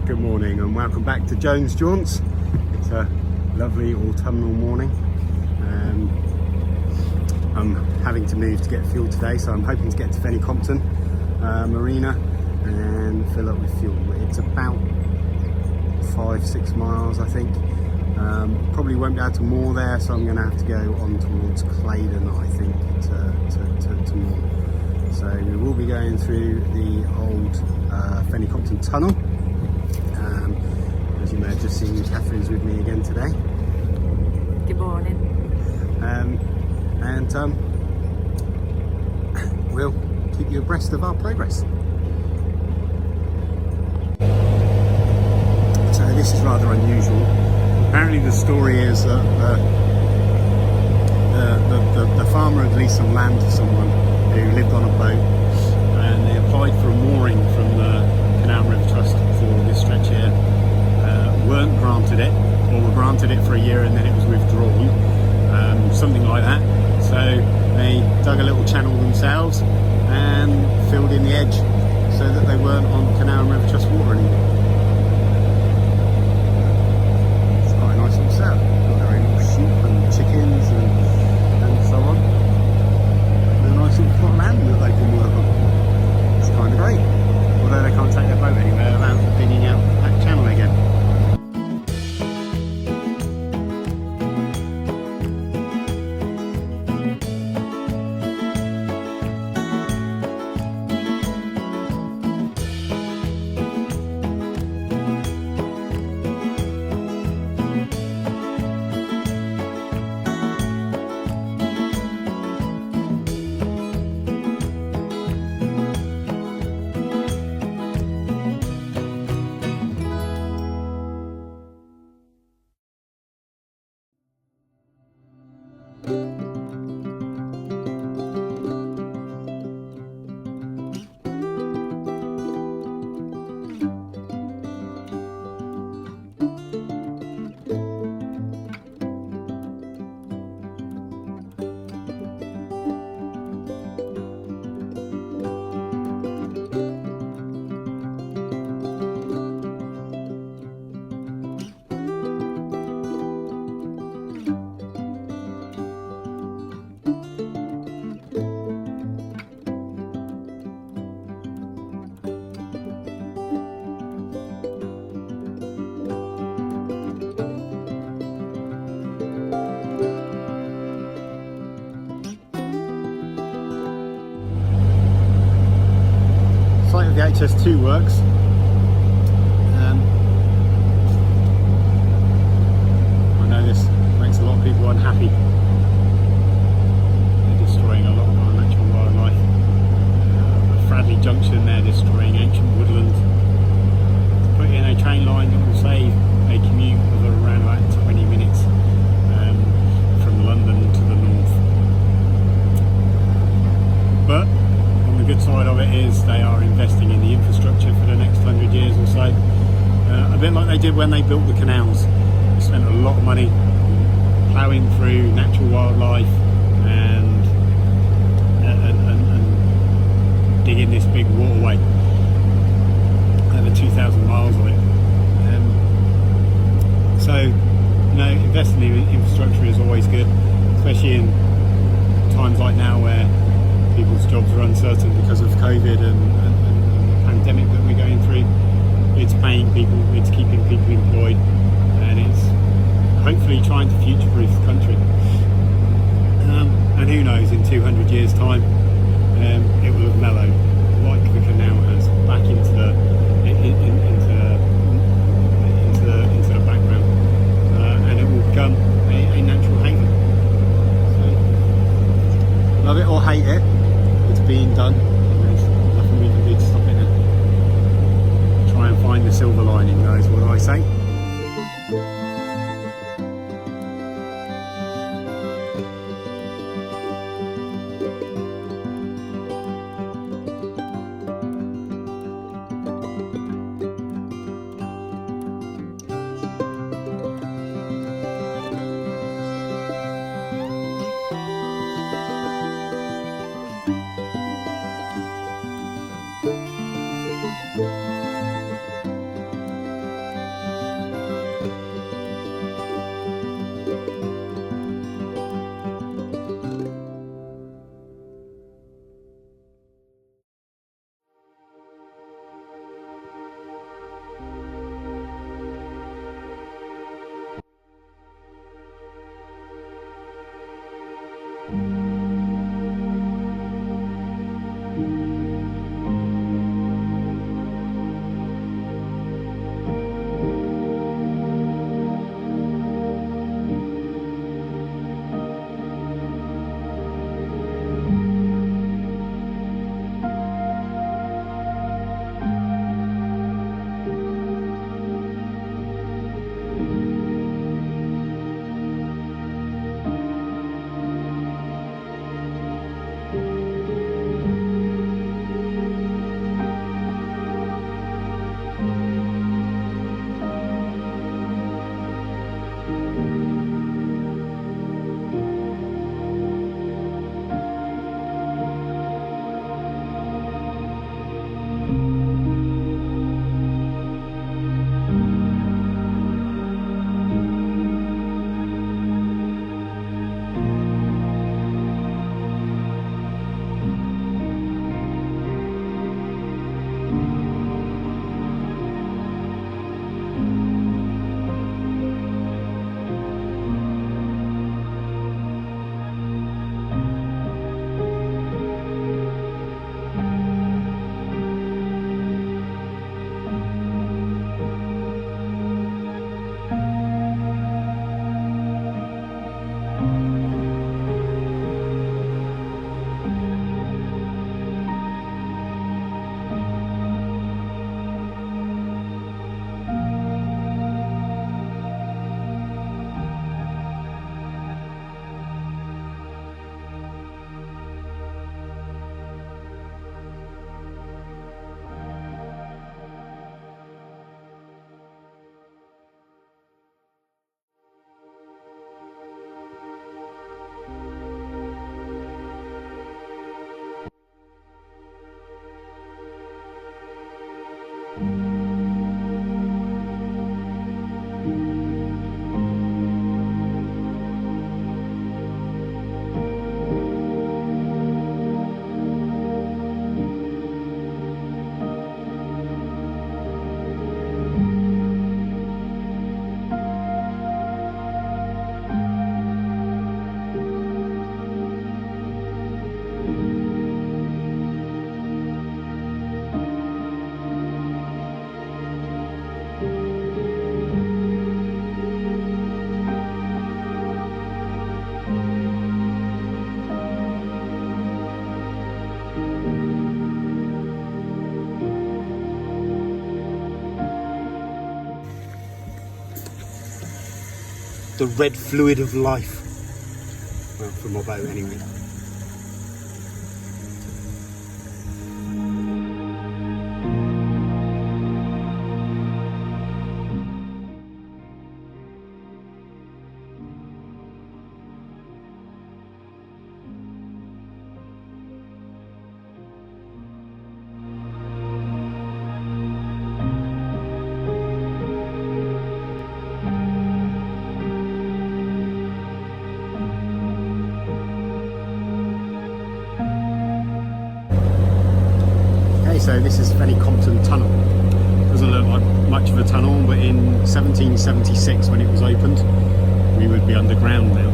Good morning and welcome back to Jones Jaunts. It's a lovely autumnal morning. I'm having to move to get fuel today, so I'm hoping to get to Fenny Compton Marina and fill up with fuel. It's about 5-6 miles, I think. Probably won't be able to moor there, so I'm going to have to go on towards Claydon, I think, to moor. So we will be going through the old Fenny Compton tunnel. As you may have just seen, Catherine's with me again today. Good morning. We'll keep you abreast of our progress. So this is rather unusual. Apparently the story is that the farmer had leased some land to someone who lived on a boat, and they applied for a mooring from the Canal River Trust for this stretch here. Weren't granted it, or were granted it for a year and then it was withdrawn, something like that. So they dug a little channel themselves and filled in the edge so that they weren't on Canal and River Trust water anymore. It's quite a nice little setup. Got their own sheep and chickens and so on. And a nice little plot of land that they can work on. It's kind of great. Although they can't take their boat anywhere without digging out that channel again. The HS2 works. I know this makes a lot of people unhappy. They're destroying a lot of our natural wildlife. At Fradley Junction, they're destroying ancient woodland. To put in a train line that will save a commute of around about 20 minutes from London to the north. But the good side of it is they are investing in the infrastructure for the next 100 years or so, a bit like they did when they built the canals. They spent a lot of money ploughing through natural wildlife and digging this big waterway, over 2,000 miles of it. So, investing in infrastructure is always good, especially in times like now where people's jobs are uncertain because of COVID and the pandemic that we're going through. It's paying people, it's keeping people employed, and it's hopefully trying to future-proof the country. And who knows, in 200 years' time, it will have mellowed, like the canal has, back into the background, and it will become a natural haven. So, love it or hate it, it's being done. There's nothing we can do to stop it now. Try and find the silver lining, guys, what do I say? The red fluid of life. Well, from my boat anyway. So this is Fenny Compton tunnel. Doesn't look like much of a tunnel, but in 1776 when it was opened, we would be underground now.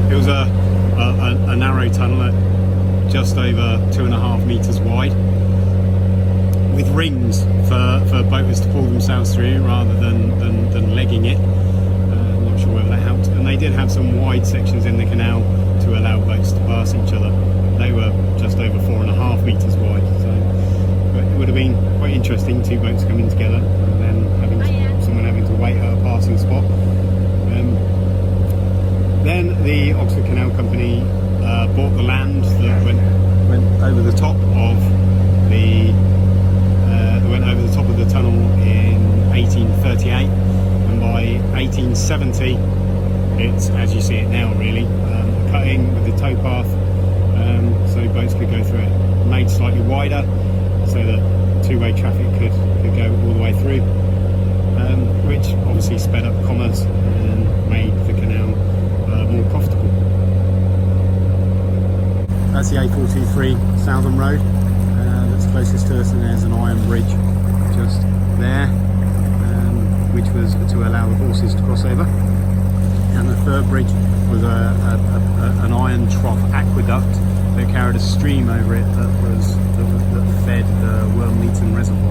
It was a narrow tunnel at just over 2.5 meters wide, with rings for boaters to pull themselves through rather than legging it. I'm not sure whether that helped. And they did have some wide sections in the canal to allow boats to pass each other. They were just over 4.5 meters wide, so but it would have been quite interesting, two boats coming together and then someone having to wait at a passing spot. Then the Oxford Canal Company bought the land that went over the top of the tunnel in 1838, and by 1870 it's as you see it now, really, a cutting with the towpath. So boats could go through it, made slightly wider so that two-way traffic could go all the way through, which obviously sped up commerce and made the canal more profitable. That's the A423 Southern Road that's closest to us, and there's an iron bridge just there, which was to allow the horses to cross over. And the third bridge was an iron trough aqueduct that carried a stream over it that fed the Wormleeton Reservoir.